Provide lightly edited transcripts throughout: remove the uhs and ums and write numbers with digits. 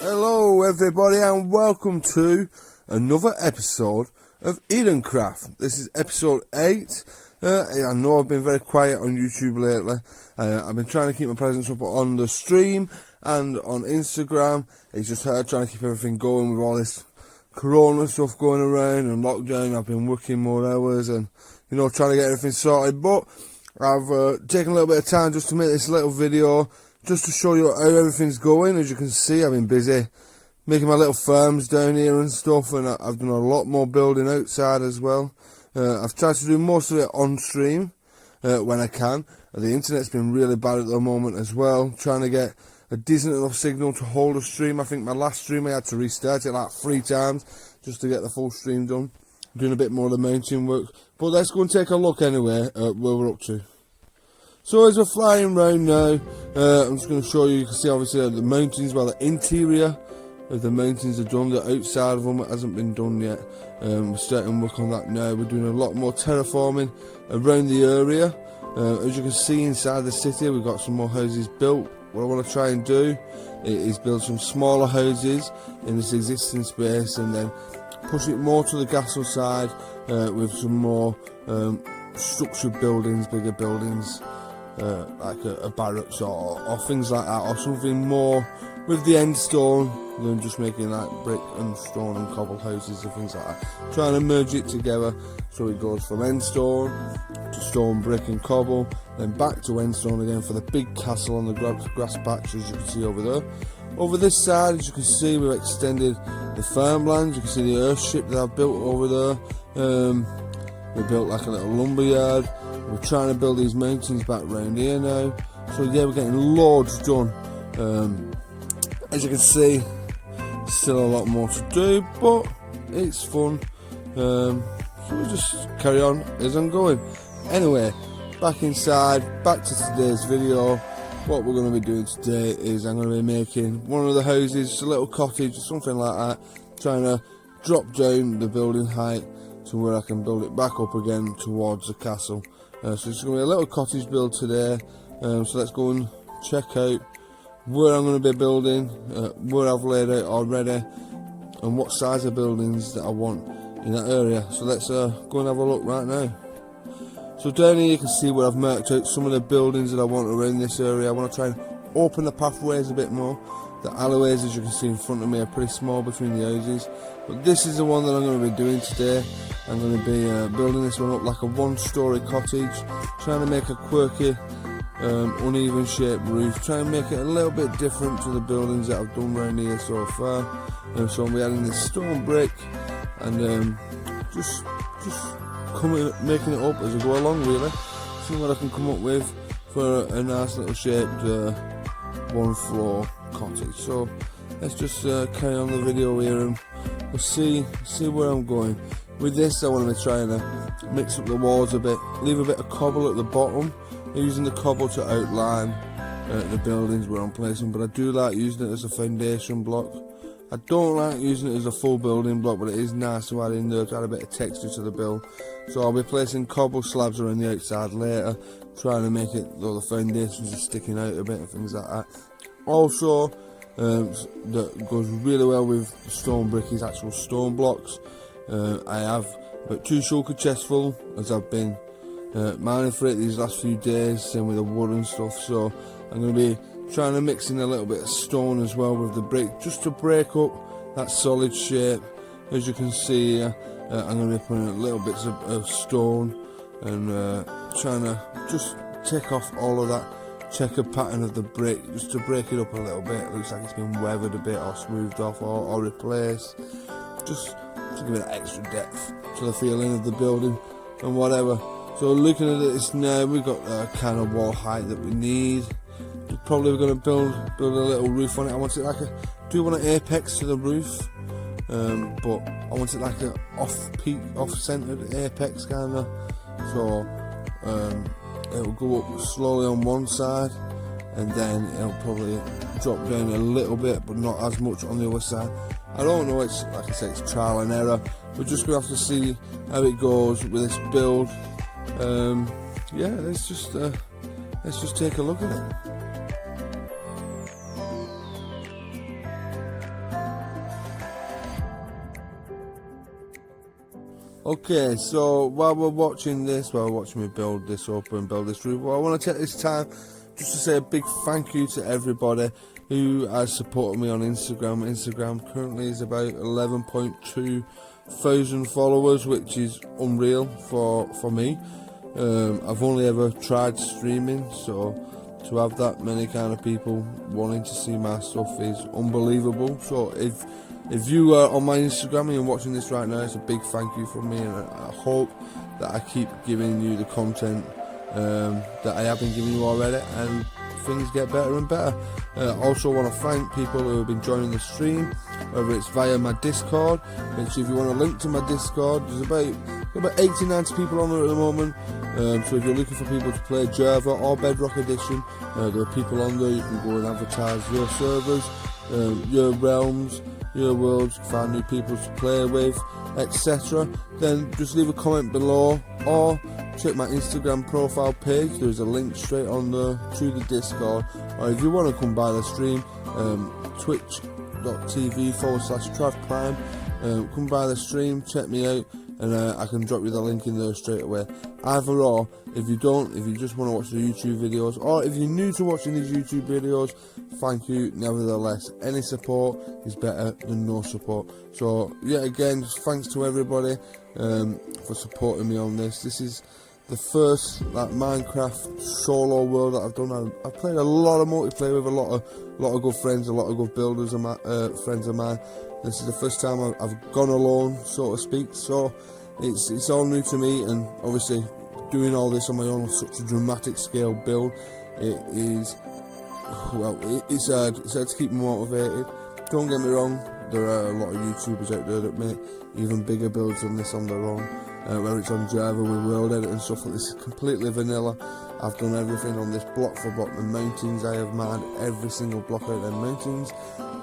Hello everybody and welcome to another episode of EDENCRAFT. This is episode 8. I know I've been very quiet on YouTube lately. I've been trying to keep my presence up on the stream and on Instagram. It's just trying to keep everything going with all this corona stuff going around and lockdown. I've been working more hours and trying to get everything sorted, but I've taken a little bit of time just to make this little video just to show you how everything's going. As you can see, I've been busy making my little farms down here and stuff, and I've done a lot more building outside as well. I've tried to do most of it on stream when I can. The internet's been really bad at the moment as well, trying to get a decent enough signal to hold a stream. I think my last stream I had to restart it like 3 times just to get the full stream done. I'm doing a bit more of the mountain work, but let's go and take a look anyway at where we're up to. So as we're flying round now, I'm just going to show you. You can see obviously the mountains, well, the interior of the mountains are done. The outside of them hasn't been done yet. We're starting work on that now. We're doing a lot more terraforming around the area. As you can see inside the city, we've got some more houses built. What I want to try and do is build some smaller houses in this existing space, and then push it more to the castle side with some more structured buildings, bigger buildings. Like a barracks or things like that, or something more with the end stone than just making like brick and stone and cobble houses and things like that. Trying to merge it together so it goes from end stone to stone, brick and cobble, then back to end stone again for the big castle on the grass patch, as you can see over there. Over this side, as you can see, we've extended the farmland. You can see the earthship that I've built over there. We built like a little lumber yard. We're trying to build these mountains back round here now. So yeah, we're getting loads done. As you can see, still a lot more to do, but it's fun. So we just carry on as I'm going. Anyway, back inside, back to today's video. What we're going to be doing today is I'm going to be making one of the houses, a little cottage or something like that, trying to drop down the building height to where I can build it back up again towards the castle. So it's going to be a little cottage build today. So let's go and check out where I'm going to be building, where I've laid out already, and what size of buildings that I want in that area. So let's go and have a look right now. So down here you can see where I've marked out some of the buildings that I want around this area. I want to try and open the pathways a bit more. The alleyways, as you can see in front of me, are pretty small between the houses, but this is the one that I'm going to be doing today. I'm going to be building this one up like a 1-story cottage, trying to make a quirky, uneven shaped roof, try and make it a little bit different to the buildings that I've done around here so far. So I'm adding this stone brick and just making it up as I go along, really. See what I can come up with for a nice little shaped 1-floor cottage. So let's just carry on the video here and we'll see where I'm going. With this, I want to be trying to mix up the walls a bit, leave a bit of cobble at the bottom, using the cobble to outline the buildings where I'm placing, but I do like using it as a foundation block. I don't like using it as a full building block, but it is nice to add in there to add a bit of texture to the build. So I'll be placing cobble slabs around the outside later, trying to make it though the foundations are sticking out a bit and things like that. Also, that goes really well with stone brick is actual stone blocks. I have about 2 shulker chests full, as I've been mining for it these last few days, same with the wood and stuff. So I'm going to be trying to mix in a little bit of stone as well with the brick, just to break up that solid shape. As you can see here, I'm going to be putting little bits of stone and trying to just take off all of that checkered pattern of the brick, just to break it up a little bit. It looks like it's been weathered a bit or smoothed off or replaced, just to give it extra depth to the feeling of the building and whatever. So looking at this now, we've got the kind of wall height that we need. We're probably going to build a little roof on it. I want it like do want an apex to the roof, but I want it like a off-centered apex kind of. So it'll go up slowly on one side, and then it'll probably drop down a little bit, but not as much on the other side. I don't know, it's like I said, it's trial and error. We're just going to have to see how it goes with this build. Yeah, let's just take a look at it. Okay, so while we're watching me build this up and build this roof, well, I want to take this time just to say a big thank you to everybody who has supported me on Instagram. Instagram currently is about 11.2 thousand followers, which is unreal for me. I've only ever tried streaming, so to have that many kind of people wanting to see my stuff is unbelievable. So if you are on my Instagram and you're watching this right now, it's a big thank you from me, and I hope that I keep giving you the content that I have been giving you already, and things get better and better. I also want to thank people who have been joining the stream, whether it's via my Discord, which if you want a link to my Discord, there's about 80-90 people on there at the moment. So if you're looking for people to play Java or Bedrock Edition, there are people on there. You can go and advertise your servers, your realms, your worlds, find new people to play with, etc. Then just leave a comment below, or check my Instagram profile page. There's a link straight on there to the Discord. Or if you want to come by the stream, twitch.tv/TravPrime, come by the stream, check me out, and I can drop you the link in there straight away. Either or, if you just want to watch the YouTube videos, or if you're new to watching these YouTube videos, thank you nevertheless. Any support is better than no support. So yeah, again, just thanks to everybody for supporting me on this. This is the first Minecraft solo world that I've done. I've played a lot of multiplayer with a lot of good friends, a lot of good builders and friends of mine. This is the first time I've gone alone, so to speak. So it's all new to me, and obviously doing all this on my own on such a dramatic scale build, it's hard to keep me motivated. Don't get me wrong, there are a lot of YouTubers out there that make even bigger builds than this on their own, whether it's on Java with world edit and stuff like this. Is completely vanilla. I've done everything on this block for block. The mountains, I have mined every single block out of the mountains.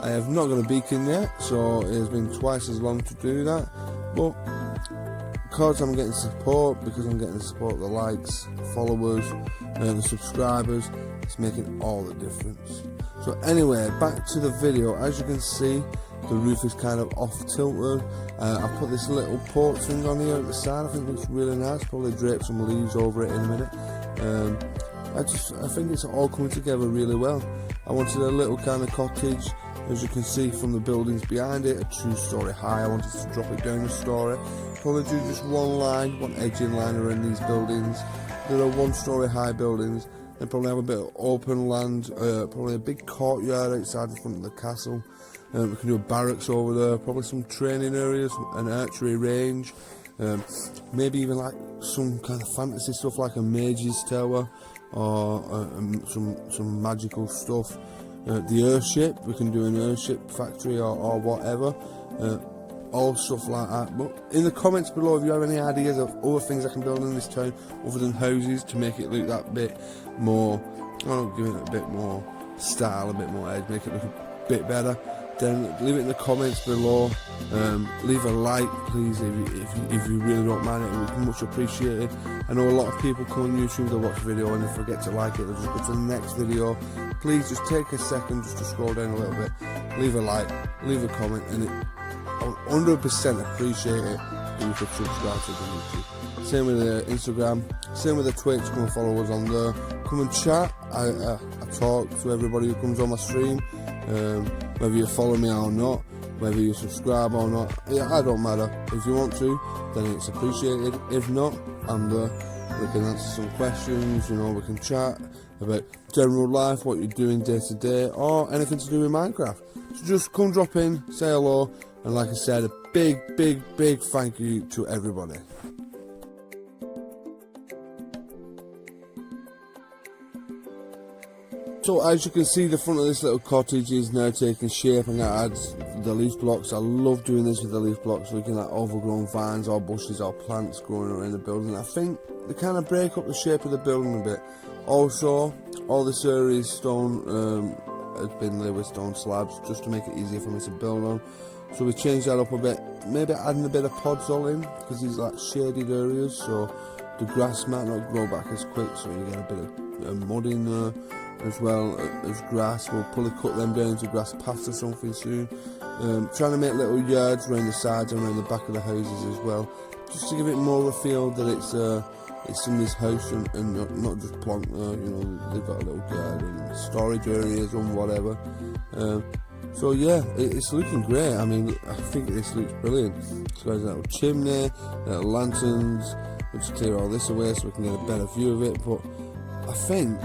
I have not got a beacon yet, so it has been twice as long to do that, but because I'm getting support, the likes, the followers, the subscribers, it's making all the difference. So anyway, back to the video. As you can see, the roof is kind of off tilted. I put this little porch thing on here at the side. I think it looks really nice. Probably drape some leaves over it in a minute. I think it's all coming together really well. I wanted a little kind of cottage, as you can see from the buildings behind it, a 2-story high. I wanted to drop it down a story. Probably do just one edging line around these buildings. There are 1-story high buildings. Then probably have a bit of open land, probably a big courtyard outside the front of the castle. We can do a barracks over there, probably some training areas, an archery range, maybe even like some kind of fantasy stuff like a mage's tower, or some magical stuff. The airship, we can do an airship factory or whatever, all stuff like that. But in the comments below, if you have any ideas of other things I can build in this town other than houses to make it look that bit more, give it a bit more style, a bit more edge, make it look a bit better, then leave it in the comments below. Leave a like, please, if you really don't mind it. It would be much appreciated. I know a lot of people come on YouTube, they watch a video and they forget to like it, they'll just go to the next video. Please just take a second just to scroll down a little bit, leave a like, leave a comment, and I would 100% appreciate it if you could subscribe to the YouTube. Same with the Instagram, same with the Twitch. Come and follow us on there, come and chat. I talk to everybody who comes on my stream, whether you follow me or not, whether you subscribe or not, I don't matter. If you want to, then it's appreciated. If not, I'm there. We can answer some questions, we can chat about general life, what you're doing day to day, or anything to do with Minecraft. So just come drop in, say hello, and like I said, a big thank you to everybody. So as you can see, the front of this little cottage is now taking shape. I'm going to add the leaf blocks. I love doing this with the leaf blocks, looking at overgrown vines or bushes or plants growing around the building. I think they kind of break up the shape of the building a bit. Also, all this area is stone, has been laid with stone slabs just to make it easier for me to build on. So we changed that up a bit, maybe adding a bit of podzol in, because these like shaded areas, so the grass might not grow back as quick, so you get a bit of mud in there as well as grass. We'll probably cut them down into grass paths or something soon. Trying to make little yards around the sides and around the back of the houses as well, just to give it more of a feel that it's somebody's house and not just plonk there. You know, they've got a little garden and storage areas and whatever. So yeah, it's looking great. I mean, I think this looks brilliant. It's got a little chimney, little lanterns. We'll just clear all this away so we can get a better view of it. But I think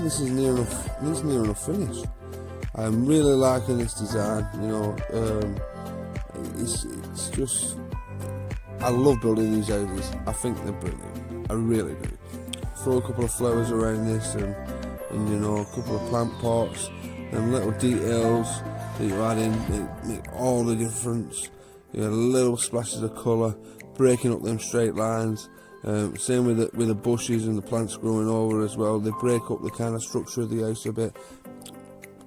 this is near enough. This is near enough finished. I'm really liking this design. You know, it's just. I love building these houses. I think they're brilliant. I really do. Throw a couple of flowers around this and you know, a couple of plant pots and little details that you add in, they make all the difference. You know, little splashes of colour, breaking up them straight lines. Same with the bushes and the plants growing over as well. They break up the kind of structure of the house a bit,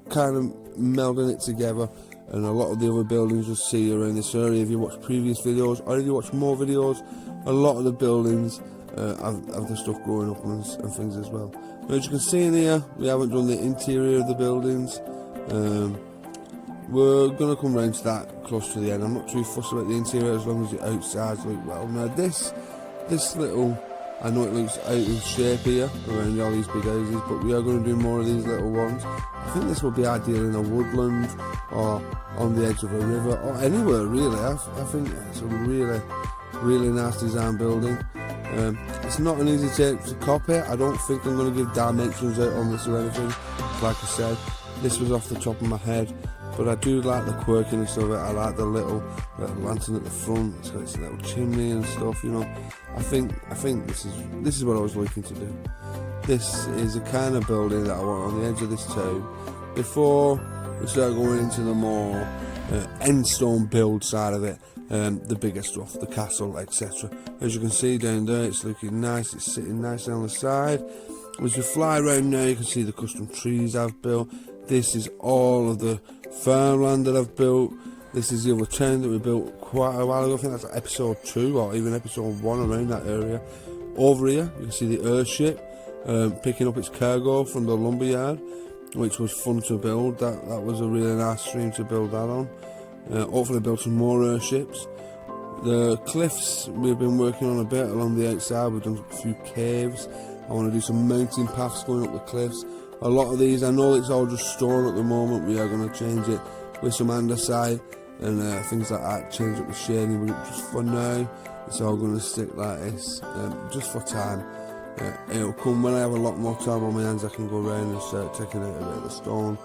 kind of melding it together. And a lot of the other buildings you'll see around this area, if you watch previous videos or if you watch more videos, a lot of the buildings have the stuff growing up and things as well. Now, as you can see in here, we haven't done the interior of the buildings. We're going to come round to that close to the end. I'm not too fussed about the interior as long as the outsides look well. Now this little, I know it looks out of shape here around all these big houses, but we are going to do more of these little ones. I think this would be ideal in a woodland or on the edge of a river or anywhere really. I think it's a really nice design building. It's not an easy tape to copy. I don't think I'm going to give dimensions out on this or anything. Like I said, this was off the top of my head, but I do like the quirkiness of it. I like the little lantern at the front. It's got its little chimney and stuff, you know. I think this is what I was looking to do. This is the kind of building that I want on the edge of this town before we start going into the more end stone build side of it, the bigger stuff, the castle, etc. As you can see down there, it's looking nice. It's sitting nicely on the side. As you fly around now, you can see the custom trees I've built. This is all of the farmland that I've built. This is the other town that we built quite a while ago. I think that's episode 2 or even episode 1, around that area. Over here, you can see the airship picking up its cargo from the lumberyard, which was fun to build. That was a really nice stream to build that on. Hopefully build some more airships. The cliffs we've been working on a bit along the outside. We've done a few caves. I want to do some mountain paths going up the cliffs. A lot of these, I know it's all just stone at the moment. We are going to change it with some andesite and things like that. Change up the shading, but just for now, it's all going to stick like this, just for time. It'll come when I have a lot more time on my hands. I can go around and start taking out a bit of the stone,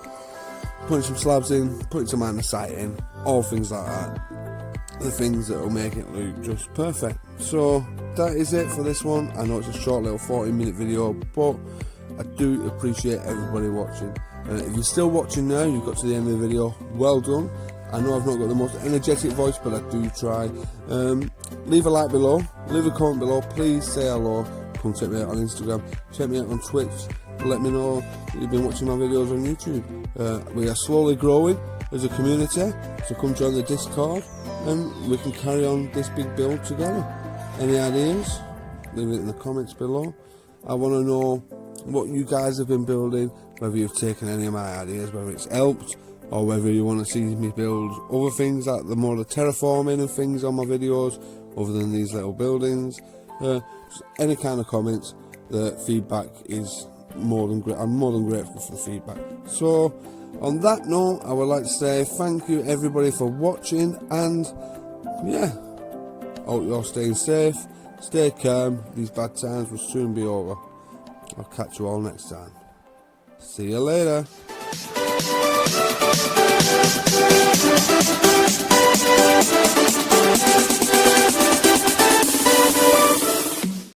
putting some slabs in, putting some andesite in, all things like that. The things that will make it look just perfect. So that is it for this one. I know it's a short little 40-minute video, but I do appreciate everybody watching. If you're still watching now, you've got to the end of the video, well done. I know I've not got the most energetic voice, but I do try. Leave a like below, leave a comment below, please say hello. Come check me out on Instagram, check me out on Twitch, let me know that you've been watching my videos on YouTube. We are slowly growing as a community, so come join the Discord and we can carry on this big build together. Any ideas? Leave it in the comments below. I want to know what you guys have been building, whether you've taken any of my ideas, whether it's helped, or whether you want to see me build other things like the terraforming and things on my videos other than these little buildings. Any kind of comments, the feedback is more than great. I'm more than grateful for the feedback. So on that note, I would like to say thank you everybody for watching, and yeah, hope you're staying safe, stay calm. These bad times will soon be over. I'll catch you all next time. See you later.